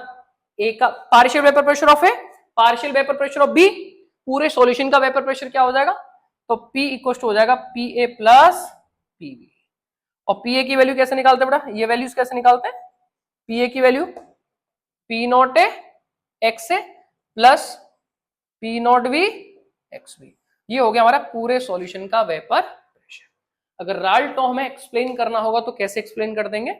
ए का partial vapour pressure of A, partial vapour pressure of B, पूरे सॉल्यूशन का वेपर प्रेशर क्या हो जाएगा, तो P इक्वल टू हो जाएगा P A plus P B. और पी ए की वैल्यू कैसे निकालते हैं बेटा, ये वैल्यूज कैसे निकालते हैं, पी ए की value P naught A X A plus P naught B X B. ये हो गया हमारा पूरे सॉल्यूशन का वेपर प्रेशर। अगर राल्ट लॉ हमें एक्सप्लेन करना होगा तो कैसे एक्सप्लेन कर देंगे,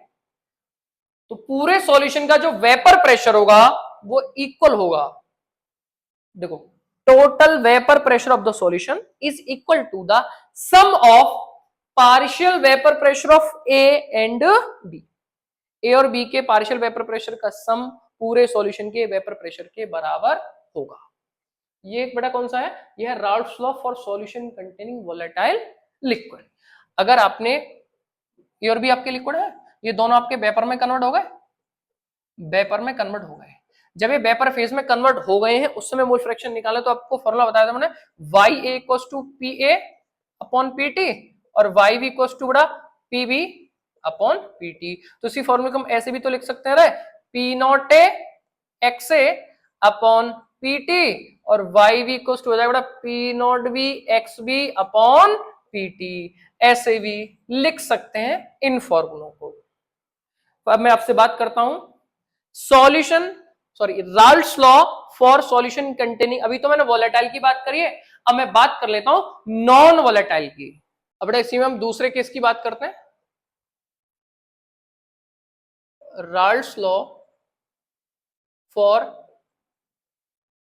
तो पूरे सॉल्यूशन का जो वेपर प्रेशर होगा वो इक्वल होगा, देखो total vapour pressure of the solution is equal to the sum of partial vapour pressure of A and B. A और बी के पार्शियल वेपर प्रेशर का सम पूरे सॉल्यूशन के वेपर प्रेशर के बराबर होगा। ये एक बेटा कौन सा है, यह है Raoult's law for solution containing volatile liquid. अगर आपने ए और बी आपके लिक्विड है, ये दोनों आपके वेपर में कन्वर्ट हो गए, वेपर में कन्वर्ट हो गए, जब ये वेपर फेज में कन्वर्ट हो गए हैं उस समय मोल फ्रैक्शन निकाले, तो आपको फॉर्मूला बताया था मैंने, Y A equals to P A upon P T, और वाई बी इक्वल्स टू बड़ा P B upon P T. तो इसी फॉर्मूले को हम ऐसे भी तो लिख सकते हैं, P naught A X A upon P T, और वाई बी इक्वल्स टू हो जाएगा बड़ा P naught B X B upon P T. ऐसे भी लिख सकते हैं इन फॉर्मूलों को। अब मैं आपसे बात करता हूं solution, sorry, Raoult's law for solution containing, अभी तो मैंने वोलेटाइल की बात करी है, अब मैं बात कर लेता हूं नॉन वोलेटाइल की। अब बेटा इसी में हम दूसरे केस की बात करते हैं, Raoult's law for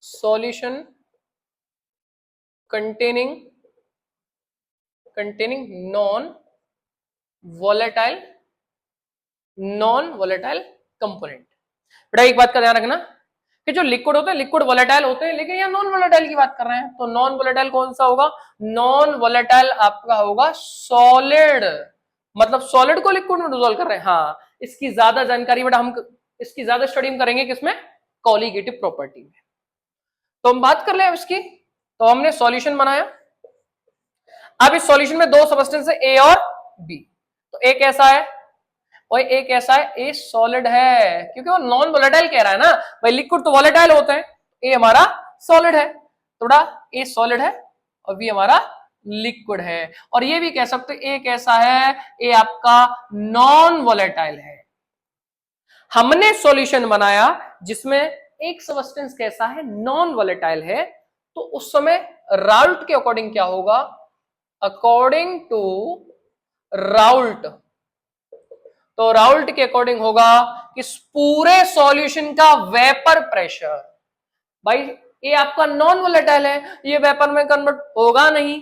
solution containing non volatile component. बेटा एक बात का ध्यान रखना कि जो लिक्विड होते हैं लिक्विड वोलेटाइल होते हैं, लेकिन यहाँ नॉन वोलेटाइल की बात कर रहे हैं, तो नॉन वोलेटाइल कौन सा होगा? नॉन वोलेटाइल आपका होगा सॉलिड, मतलब सॉलिड को लिक्विड में डिसॉल्व कर रहे हैं। हाँ, इसकी ज्यादा जानकारी बेटा हम इसकी ज्यादा स्टडी हम करेंगे किसमें? कॉलिगेटिव प्रॉपर्टी में। तो हम बात कर ले अब इसकी, तो हमने सॉल्यूशन बनाया, अब इस सॉल्यूशन में दो सब्सटेंस है ए और बी, तो एक ऐसा है और एक ऐसा है, ए सॉलिड है, क्योंकि वो नॉन वोलेटाइल कह रहा है ना भाई, लिक्विड तो वोलेटाइल होते हैं, ए हमारा सॉलिड है, तो बड़ा ए सॉलिड है और बी हमारा लिक्विड है। और ये भी कह सकते ए कैसा है, ए आपका नॉन वोलेटाइल है। हमने सॉल्यूशन बनाया जिसमें एक सब्सटेंस कैसा है, नॉन वोलेटाइल है, तो उस समय राउल्ट के अकॉर्डिंग क्या होगा? अकॉर्डिंग टू राउल्ट, तो राउल्ट के अकॉर्डिंग होगा कि पूरे सॉल्यूशन का वेपर प्रेशर, भाई ये आपका नॉन वोलेटाइल है, ये वेपर में कन्वर्ट होगा नहीं,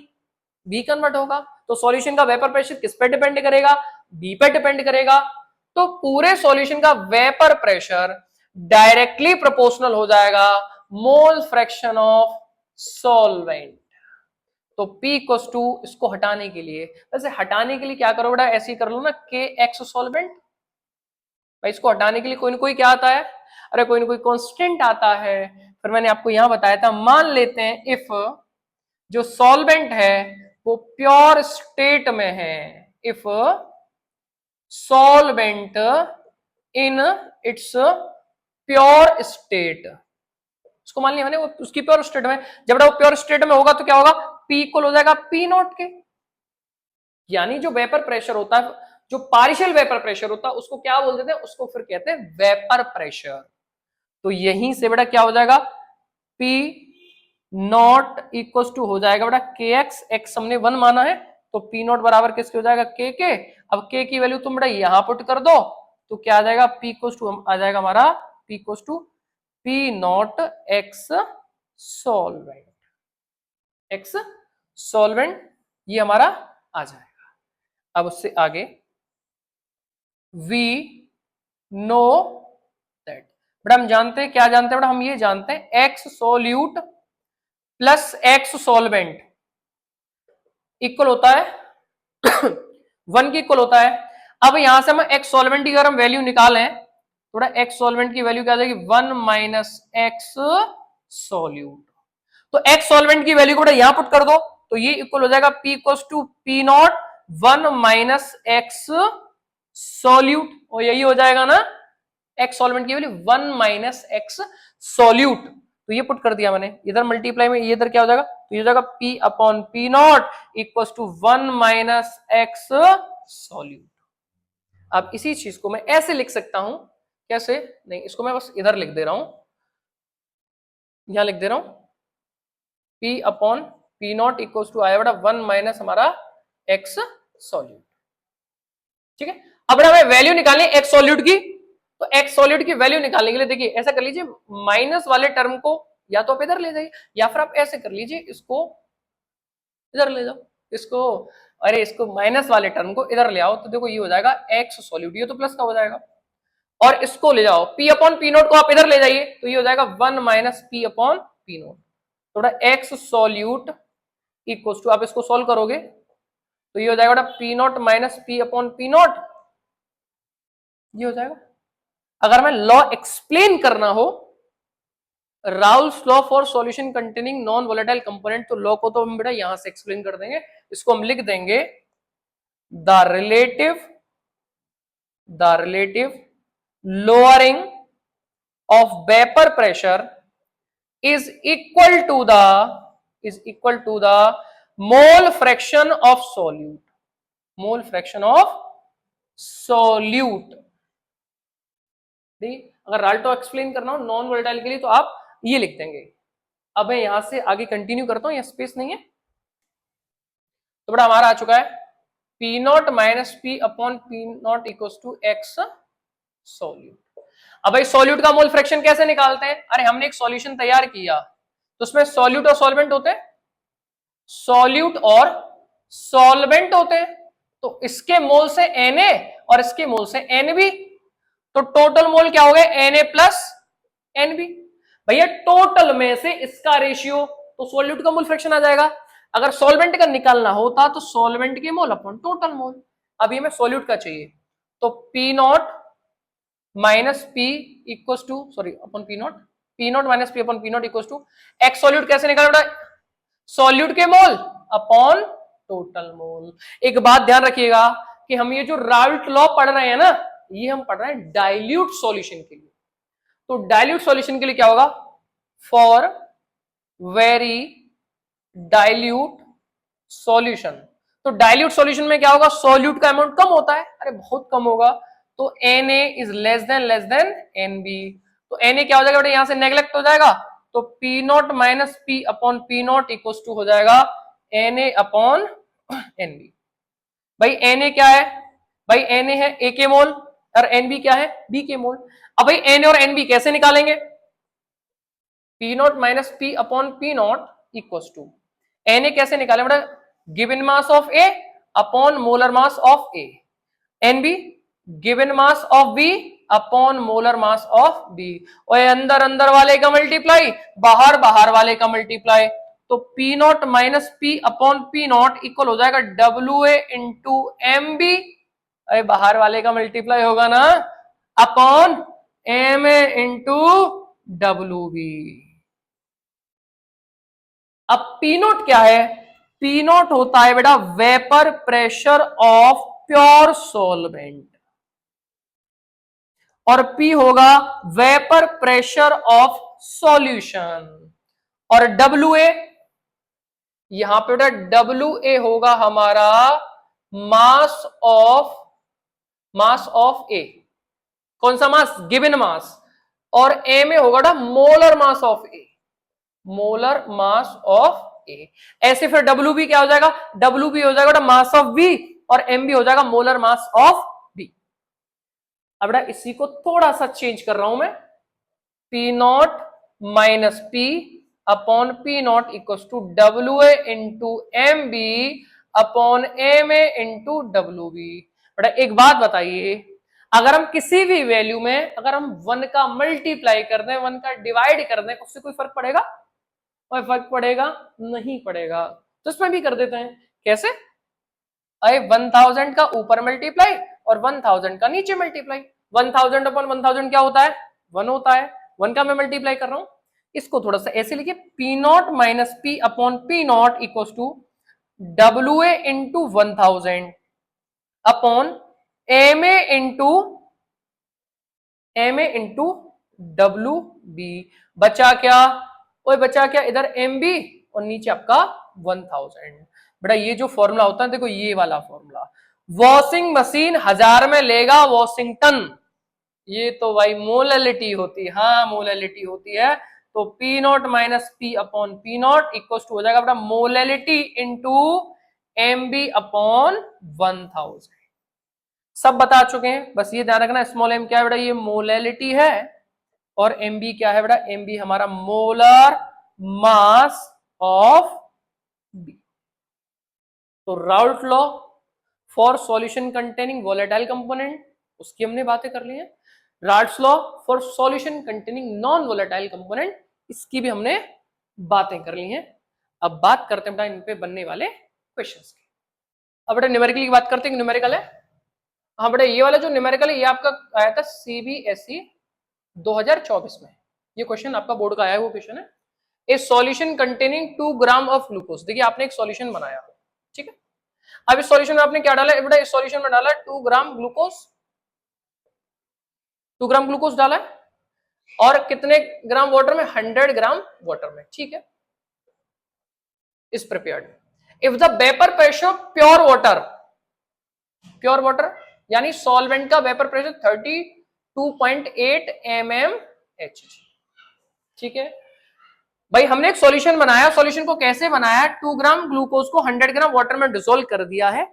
बी कन्वर्ट होगा, तो सॉल्यूशन का वेपर प्रेशर किस पे डिपेंड करेगा? बी पे डिपेंड करेगा। तो पूरे सॉल्यूशन का वेपर प्रेशर डायरेक्टली प्रोपोर्शनल हो जाएगा मोल फ्रैक्शन ऑफ सॉल्वेंट। तो P इक्वल्स टू, इसको हटाने के लिए, वैसे हटाने के लिए क्या करो बेटा, ऐसे ही कर लो ना, के एक्स सॉल्वेंट, भाई इसको हटाने के लिए कोई ना कोई क्या आता है, अरे कोई ना कोई कांस्टेंट आता है। फिर मैंने आपको यहां बताया था, मान लेते हैं इफ जो सॉल्वेंट है वो प्योर स्टेट में है, if solvent in its pure state, उसको मान लिया मैंने वो उसकी प्योर स्टेट में, जब वो प्योर स्टेट में होगा तो क्या होगा? पी इक्वल हो जाएगा पी नॉट के, यानी जो वेपर प्रेशर होता है, जो पार्शियल वेपर प्रेशर होता है उसको क्या बोल देते हैं? उसको फिर कहते हैं वेपर प्रेशर। तो यहीं से बेटा क्या हो जाएगा? पी नॉट इक्वल टू हो जाएगा बेटा के एक्स, एक्स हमने 1 माना है, तो पी नॉट बराबर किसके हो जाएगा? के। अब के की वैल्यू तुम बेटा यहां पुट कर दो, तो क्या आ जाएगा? पी इक्वल टू आ जाएगा हमारा P equal to P naught X solvent, X solvent ये हमारा आ जाएगा। अब उससे आगे वी नो दैट, बड़ा हम जानते हैं, क्या जानते हैं बड़ा? हम ये जानते हैं x solute plus x solvent equal होता है 1 की इक्वल होता है। अब यहां से हम एक्स सॉल्वेंट की अगर हम वैल्यू निकालें, थोड़ा एक्स सॉल्वेंट की वैल्यू क्या आ जाएगी? 1 माइनस एक्स सॉल्यूट, तो एक्स सॉल्वेंट की वैल्यू को यहां पुट कर दो, तो ये इक्वल हो जाएगा P equal to P naught 1 minus X solute, और यही हो जाएगा ना एक्स सॉल्वेंट की वैल्यू 1 माइनस एक्स सॉल्यूट, तो ये पुट कर दिया मैंने इधर मल्टीप्लाई में, ये इधर क्या हो जाएगा? तो ये हो जाएगा P upon P naught equal to 1 minus X solute. अब इसी चीज को मैं ऐसे लिख सकता हूं, कैसे? नहीं, इसको मैं बस इधर लिख दे रहा हूं, यहां लिख दे रहा हूं P upon P naught equal to आया बेटा 1 माइनस हमारा एक्स सॉल्यूट, ठीक है। अब हमें वैल्यू निकालनी है एक्स सॉल्यूट की, तो एक्स सॉल्यूट की वैल्यू निकालने के लिए देखिए ऐसा कर लीजिए, माइनस वाले टर्म को या तो आप इधर ले जाइए, या फिर आप ऐसे कर लीजिए, इसको इधर ले जाओ, इसको, अरे इसको माइनस वाले टर्म को इधर ले आओ, तो देखो ये हो जाएगा एक्स सॉल्यूट, ये तो प्लस का हो जाएगा, और इसको ले जाओ पी अपॉन पी नोट को आप इधर ले जाइए, तो ये हो जाएगा 1 minus P upon P note, थोड़ा एक्स सॉल्यूट इक्वल टू, आप इसको सॉल्व करोगे तो ये हो जाएगा P naught minus P upon P not, ये हो जाएगा। अगर मैं लॉ एक्सप्लेन करना हो, Raoult's law for solution containing non volatile component, तो लॉ को तो हम बेटा यहां से एक्सप्लेन कर देंगे, इसको हम लिख देंगे the relative lowering of vapor pressure is equal to the mole fraction of solute, अगर राल्टो एक्सप्लेन करना हो नॉन वोलेटाइल के लिए तो आप ये लिख देंगे। अब मैं यहां से आगे कंटिन्यू करता हूं, यहां स्पेस नहीं है। तो बड़ा हमारा आ चुका है P naught minus P upon P naught equal to X solute. अब भाई सॉल्यूट का मोल फ्रैक्शन कैसे निकालते हैं? अरे हमने एक सॉल्यूशन तैयार किया तो उसमें सॉल्यूट और सॉल्वेंट होते हैं, सॉल्यूट और सॉल्वेंट होते हैं। तो इसके मोल से Na और इसके मोल से Nb, तो टोटल मोल क्या हो गया? Na plus Nb। भैया टोटल में से इसका रेशियो तो सॉल्यूट का मोल फ्रैक्शन आ जाएगा। अगर सॉल्वेंट का निकालना होता तो सॉल्वेंट के मोल अपॉन टोटल मोल। अब ये में सॉल्यूट का चाहिए तो P naught minus P equal to sorry upon P naught minus P upon P naught equal to X solute कैसे निकाले बेटा? सॉल्यूट के मोल अपॉन टोटल मोल। एक बात ध्यान रखिएगा कि हम ये जो राल्ट लॉ पढ़ रहे हैं ना, ये हम पढ़ रहे हैं डाइल्यूट सॉल्यूशन के लिए। तो डाइल्यूट सॉल्यूशन के लिए क्या होगा? For very dilute solution. तो डाइल्यूट सॉल्यूशन में क्या होगा? सॉल्यूट का अमाउंट कम होता है, अरे बहुत कम होगा, तो Na is less than Nb। तो Na क्या हो जाएगा बेटा? यहां से नेग्लेक्ट हो जाएगा, तो P naught minus P upon P naught equal to हो जाएगा Na अपॉन Nb। भाई Na क्या है? भाई Na है A के मोल और Nb क्या है? B के मोल। अब भाई Na और Nb कैसे निकालेंगे? P naught minus P upon P naught equal to Na कैसे निकाले बेटा? Given mass of A upon molar mass of A। Nb given mass of B upon molar mass of B। और अंदर अंदर वाले का मल्टीप्लाई, बाहर बाहर वाले का मल्टीप्लाई, तो P not minus P upon P not equal हो जाएगा WA इंटू MB। अरे बाहर वाले का मल्टीप्लाई होगा ना, अपॉन MA इंटू WB। अब पी नोट क्या है? पी नोट होता है बेटा vapour pressure of pure solvent, और पी होगा वेपर प्रेशर ऑफ सॉल्यूशन। और डब्ल्यू ए, यहां पे बेटा डब्ल्यू ए होगा हमारा मास ऑफ ए। कौन सा मास? Given mass. और एम ए होगा बेटा molar mass of A, molar mass of A. ऐसे फिर डब्ल्यू बी क्या हो जाएगा? डब्ल्यू बी हो जाएगा बेटा मास ऑफ बी, और एम बी हो जाएगा मोलर मास ऑफ बी। अब बेटा इसी को थोड़ा सा चेंज कर रहा हूं मैं, P naught minus P upon P naught equal to W A into M B upon M A into W B. बेटा एक बात बताइए, अगर हम किसी भी वैल्यू में अगर हम 1 का मल्टीप्लाई कर दें, 1 का डिवाइड कर दें, उससे कोई फर्क पड़ेगा? कोई फर्क पड़ेगा? नहीं पड़ेगा। तो इसमें भी कर देते हैं। कैसे? अरे 1000 का ऊपर मल्टीप्लाई और 1000 का नीचे मल्टीप्लाई। 1000 अपॉन 1000 क्या होता है? 1 होता है। 1 का मैं मल्टीप्लाई कर रहा हूं, इसको थोड़ा सा ऐसे लिखिए, P naught minus P upon P naught equal to W A into 1000 upon M A into W B. बचा क्या? ओए बचा क्या? इधर एम बी और नीचे आपका 1000। बेटा ये जो फॉर्मूला होता है, देखो ये वाला फॉर्मूला, वॉशिंग मशीन 1000 में लेगा वॉशिंगटन, ये तो भाई मोलैलिटी होती है। हाँ मोलैलिटी होती है। तो P naught minus P upon P naught equal to हो जाएगा बेटा molality into M B upon 1000। सब बता चुके हैं, बस ये ध्यान रखना स्मॉल एम क्या है बेटा? ये मोलैलिटी है, और एम बी क्या है बेटा? एम बी हमारा मोलर मास ऑफ बी। तो Raoult law for solution containing volatile component, उसकी हमने बातें कर ली है। Raoult's law for solution containing non volatile component, इसकी भी हमने बातें कर ली हैं। अब बात करते हैं बेटा इन पे बनने वाले क्वेश्चंस की। अब बेटा न्यूमेरिकल की बात करते हैं। न्यूमेरिकल है, हाँ बेटा ये वाला जो न्यूमेरिकल है ये आपका आया था सीबीएसई 2024 में। ये क्वेश्चन आपका बोर्ड का आया है, वो क्वेश्चन है ए solution containing 2 gram of glucose. देखिए आपने एक सॉल्यूशन बनाया, ठीक है। अब इस सॉल्यूशन में आपने क्या डाला है बेटा? इस सॉल्यूशन में डाला 2 ग्राम ग्लूकोज, 2 ग्राम ग्लूकोज डाला है, और कितने ग्राम वाटर में? 100 ग्राम वाटर में, ठीक है। इस prepared if the vapour pressure pure water यानी सॉल्वेंट का वेपर प्रेशर 2.8 mmHg। ठीक है भाई, हमने एक सॉल्यूशन बनाया। सॉल्यूशन को कैसे बनाया? 2 ग्राम ग्लूकोज को 100 ग्राम वाटर में डिसोल्व कर दिया है,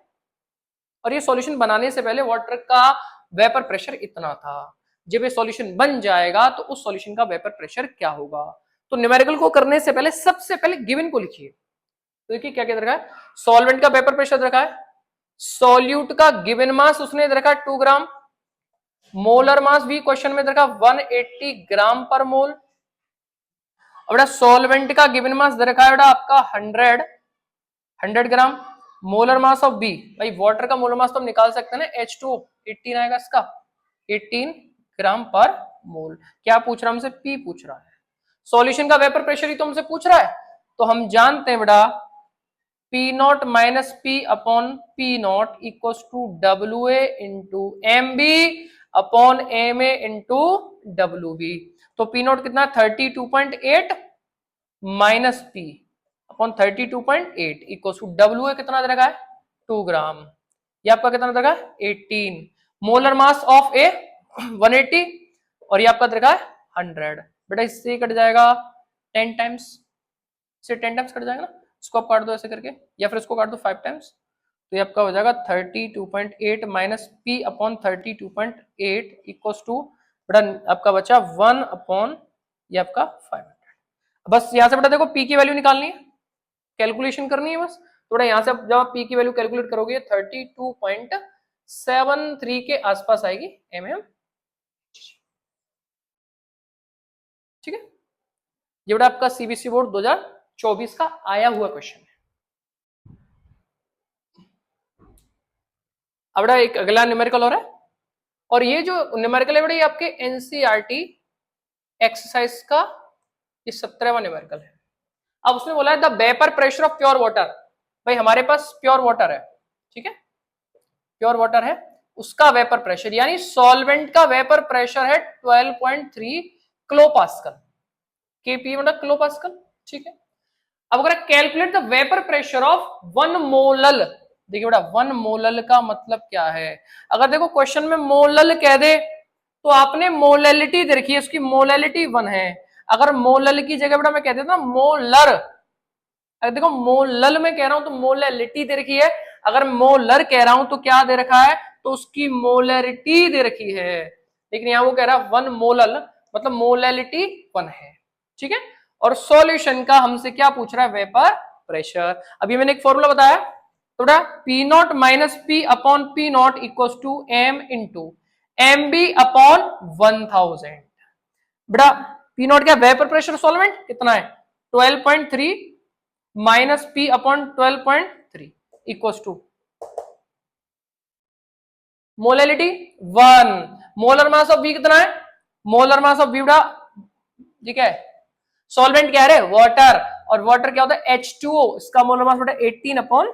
और ये सॉल्यूशन बनाने से पहले वाटर का वेपर प्रेशर इतना था। जब ये सॉल्यूशन बन जाएगा तो उस सॉल्यूशन का वेपर प्रेशर क्या होगा? तो न्यूमेरिकल को करने से पहले सबसे पहले गिवन को लिखिए। तो देखिए क्या क्या रखा है। सॉल्वेंट का वेपर प्रेशर रखा है, सॉल्यूट का गिवन मास उसने रखा 2 ग्राम, मोलर मास भी क्वेश्चन में रखा 180 ग्राम पर मोल। और बेटा सॉल्वेंट का गिवन मास रखा है बेटा आपका 100 ग्राम। मोलर मास ऑफ बी, भाई वाटर का मोलर मास तो हम निकाल सकते हैं ना, H2O 18 आएगा इसका, 18 ग्राम पर मोल। क्या पूछ रहा है हमसे? पी पूछ रहा है। सॉल्यूशन का वेपर प्रेशर ही तो हमसे पूछ रहा है, तो हम जानते हैं बेटा P naught minus P upon P naught equals to W A into M B upon M A into W B. तो पी नॉट कितना? 32.8 minus P upon 32.8 equals to W A कितना दे रखा है? 2 ग्राम। ये आपका कितना दे रखा है? 18। मोलर मास ऑफ ए 180 और ये आपका दे रखा है 100। बेटा इससे कट जाएगा 10 टाइम्स, से 10 टाइम्स कट जाएगा ना, इसको आप काट दो ऐसे करके, या फिर इसको काट दो 5 टाइम्स, तो ये आपका हो जाएगा 32.8 minus P upon 32.8 equals to बेटा आपका बचा 1 अपॉन ये आपका 500। बस यहां से बेटा देखो पी की वैल्यू निकालनी है, कैलकुलेशन करनी है बस। थोड़ा यहां से जब आप पी की वैल्यू कैलकुलेट करोगे 32.73 के आसपास आएगी mm। ठीक है, ये बेटा आपका सीबीएसई बोर्ड 2024 का आया हुआ क्वेश्चन है। अब बेटा एक अगला न्यूमेरिकल हो रहा है, और ये जो न्यूमेरिकल है बेटा ये आपके एनसीईआरटी एक्सरसाइज का ये 17वां न्यूमेरिकल है। अब उसने बोला है the vapour pressure of pure water. भाई हमारे पास प्योर वाटर है, ठीक है, प्योर वाटर है, उसका वेपर प्रेशर यानी सॉल्वेंट का वेपर प्रेशर है 12.3 किलोपास्कल, केपी मतलब किलोपास्कल। ठीक है, अब अगर calculate the vapour pressure of 1 molal, देखिए बेटा 1 मोलल का मतलब क्या है? अगर देखो क्वेश्चन में मोलल कह दे तो आपने मोलैलिटी दे रखी है, उसकी मोलैलिटी 1 है। अगर मोलल की जगह बेटा मैं कह देता मोलर, अगर देखो मोलल में कह रहा हूं तो मोलैलिटी दे रखी है, अगर मोलर कह रहा हूं तो क्या दे रखा है? तो उसकी मोलैरिटी दे रखी है। लेकिन यहां वो कह रहा है 1 मोलल मतलब मोलैलिटी 1 है। ठीक है, और सॉल्यूशन का हमसे क्या पूछ रहा है? Vapour pressure. अभी मैंने एक फॉर्मूला बताया, तो बेटा P naught minus P upon P naught equal to M into M B upon 1000। बेटा पी नॉट क्या? वेपर प्रेशर सॉल्वेंट कितना है? 12.3 minus P upon 12.3 equal to molality 1। Molar mass of B कितना है? मोलर मास ऑफ बी बेटा ठीक है, solvent क्या है? वाटर, और वाटर क्या होता है? H2O, इसका मोलर मास बेटा 18 अपॉन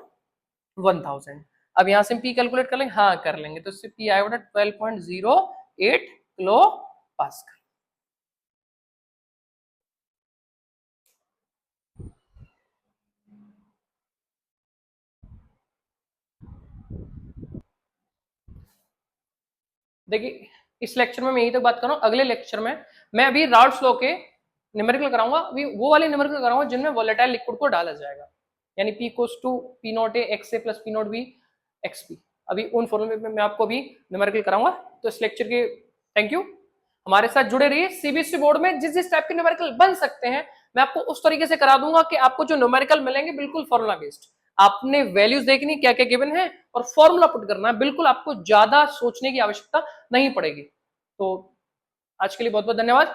1000। अब यहां से पी कैलकुलेट कर लेंगे, हाँ कर लेंगे, तो इससे पी आएगा बेटा 12.08 किलो पास्कल। देखिए इस लेक्चर में मैं यही तक बात कर रहा हूं, अगले लेक्चर में मैं अभी राउल्ट्स लॉ के न्यूमेरिकल कराऊंगा, अभी वो वाले न्यूमेरिकल कराऊंगा जिनमें वोलेटाइल लिक्विड को डाला जाएगा, यानी P equals to P naught A X A plus P naught B X P. अभी उन फॉर्मूले में मैं आपको अभी न्यूमेरिकल कराऊंगा। तो इस लेक्चर के थैंक यू, हमारे साथ जुड़े रहिए। सीबीएसई बोर्ड में जिस जिस टाइप के न्यूमेरिकल बन सकते हैं मैं आपको उस तरीके से करा दूंगा कि आपको जो न्यूमेरिकल मिलेंगे बिल्कुल फॉर्मूला बेस्ड, आपने वैल्यूज देखनी क्या क्या गिवन है और फॉर्मूला पुट करना है, बिल्कुल आपको ज्यादा सोचने की आवश्यकता नहीं पड़ेगी। तो आज के लिए बहुत बहुत धन्यवाद।